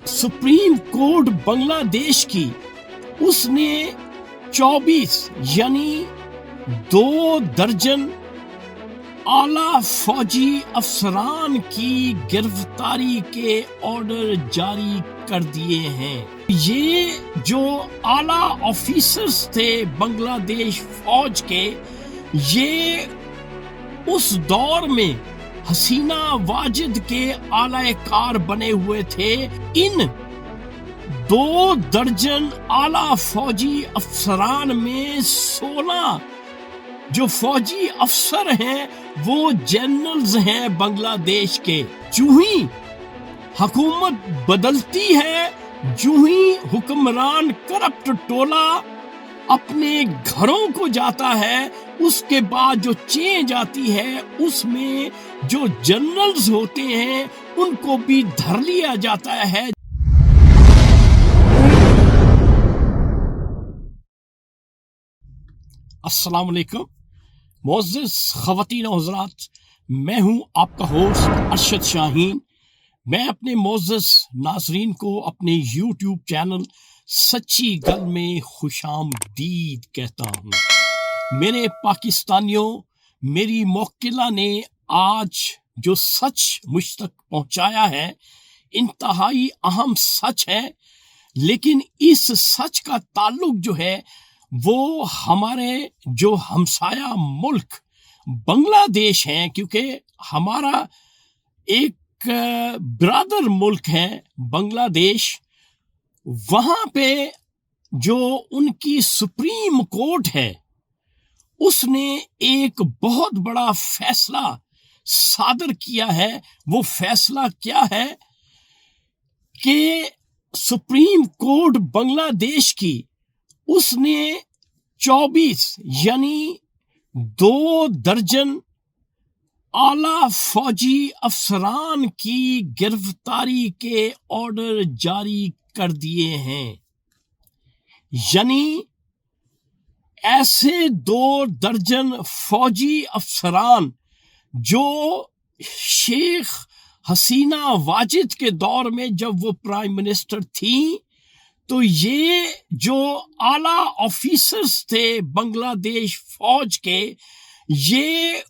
Supreme court Bangladesh की उसने 24 यानी 2 दर्जन आला फौजी अफसरान की गिरफ्तारी के ऑर्डर जारी कर दिए हैं। ये जो आला ऑफिसर्स थे बांग्लादेश फौज के, ये उस दौर में हसीना वाजिद के आलाकार बने हुए थे। इन 2 दर्जन आला फौजी अफसरान में 16 जो फौजी अफसर हैं वो जनरल्स हैं बांग्लादेश के। जो ही हुकूमत बदलती है, जो ही हुक्मरान करप्ट टोला अपने घरों को जाता है, उसके बाद जो चेंज आती है उसमें जो जनरल्स होते हैं उनको भी धर लिया जाता है। अस्सलाम वालेकुम मुअज़्ज़िज़ ख़वातीन और हज़रात, मैं हूं आपका होस्ट अरशद शाहीन। मैं अपने मुअज़्ज़िज़ नाज़रीन को अपने यूट्यूब चैनल सच्ची गल में खुशामदीद कहता हूं। मेरे पाकिस्तानियों, मेरी मौक्किला ने आज जो सच मुझ तक पहुंचाया है, इंतहाई अहम सच है, लेकिन इस सच का ताल्लुक जो है वो हमारे जो हमसाया मुल्क बांग्लादेश हैं, क्योंकि हमारा एक ब्रादर मुल्क है बांग्लादेश। वहाँ पे जो उनकी सुप्रीम कोर्ट है उसने एक बहुत बड़ा फैसला सादर किया है। वो फैसला क्या है कि सुप्रीम कोर्ट बांग्लादेश की उसने 24 यानी 2 दर्जन आला फौजी अफसरान की गिरफ्तारी के ऑर्डर जारी कर दिए हैं। यानी ऐसे 2 दर्जन फौजी अफसरान जो शेख हसीना वाजिद के दौर में जब वो प्राइम मिनिस्टर थी, तो ये जो आला ऑफिसर्स थे बांग्लादेश फौज के, ये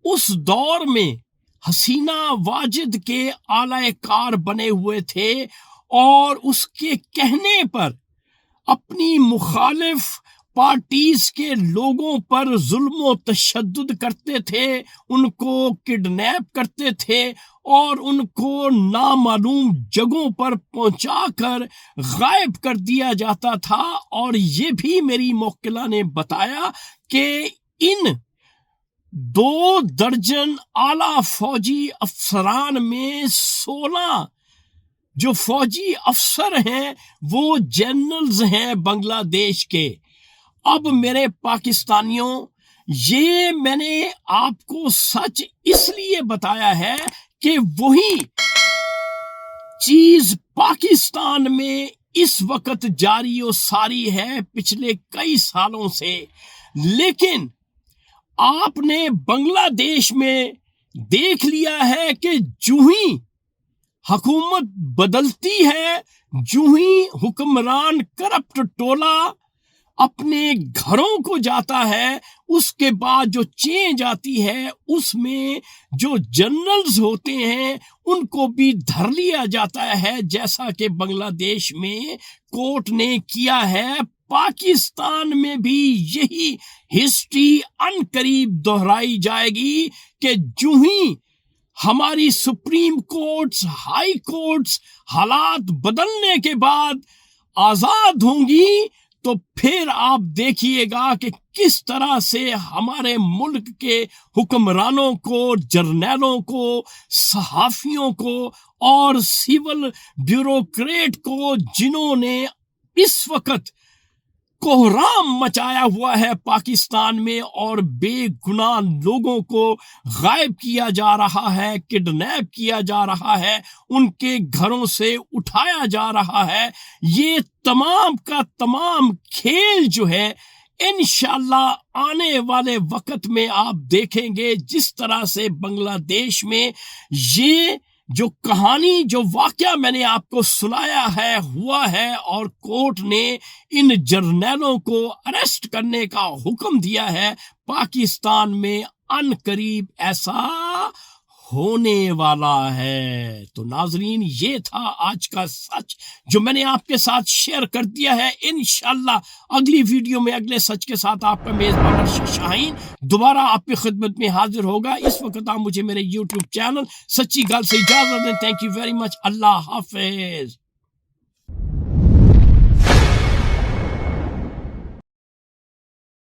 उस दौर में हसीना वाजिद के आलाकार बने हुए थे और उसके कहने पर अपनी मुखालिफ पार्टीज के लोगों पर जुल्म व तशद्दुद करते थे, उनको किडनैप करते थे और उनको नामालूम जगहों पर पहुंचाकर गायब कर दिया जाता था। और ये भी मेरी मौक्किला ने बताया कि इन 2 दर्जन आला फौजी अफसरान में 16 जो फौजी अफसर हैं वो जनरल्स हैं बांग्लादेश के। अब मेरे पाकिस्तानियों, ये मैंने आपको सच इसलिए बताया है कि वही चीज पाकिस्तान में इस वक्त जारी और सारी है पिछले कई सालों से। लेकिन आपने बांग्लादेश में देख लिया है कि जो ही हुकूमत बदलती है, जो ही हुक्मरान करप्ट टोला अपने घरों को जाता है, उसके बाद जो चेंज आती है उसमें जो जनरल्स होते हैं उनको भी धर लिया जाता है, जैसा कि बांग्लादेश में कोर्ट ने किया है। पाकिस्तान में भी यही हिस्ट्री अनकरीब दोहराई जाएगी कि जो ही हमारी सुप्रीम कोर्ट्स, हाई कोर्ट्स हालात बदलने के बाद आजाद होंगी, तो फिर आप देखिएगा कि किस तरह से हमारे मुल्क के हुक्मरानों को, जर्नैलों को, सहाफियों को और सिविल ब्यूरोक्रेट को, जिन्होंने इस वक्त कोहराम मचाया हुआ है पाकिस्तान में और बेगुनाह लोगों को गायब किया जा रहा है, किडनैप किया जा रहा है, उनके घरों से उठाया जा रहा है, ये तमाम का तमाम खेल जो है इंशाअल्लाह आने वाले वक्त में आप देखेंगे जिस तरह से बांग्लादेश में ये جو کہانی جو واقعہ میں نے آپ کو سنایا ہے ہوا ہے، اور کورٹ نے ان جرنیلوں کو اریسٹ کرنے کا حکم دیا ہے، پاکستان میں ان قریب ایسا ہونے والا ہے۔ تو ناظرین، یہ تھا آج کا سچ جو میں نے آپ کے ساتھ شیئر کر دیا ہے۔ انشاءاللہ اگلی ویڈیو میں اگلے سچ کے ساتھ آپ کا میزبان ارشد شاہین دوبارہ آپ کی خدمت میں حاضر ہوگا۔ اس وقت آپ مجھے میرے یوٹیوب چینل سچی گل سے اجازت دیں۔ Thank you very much. اللہ حافظ۔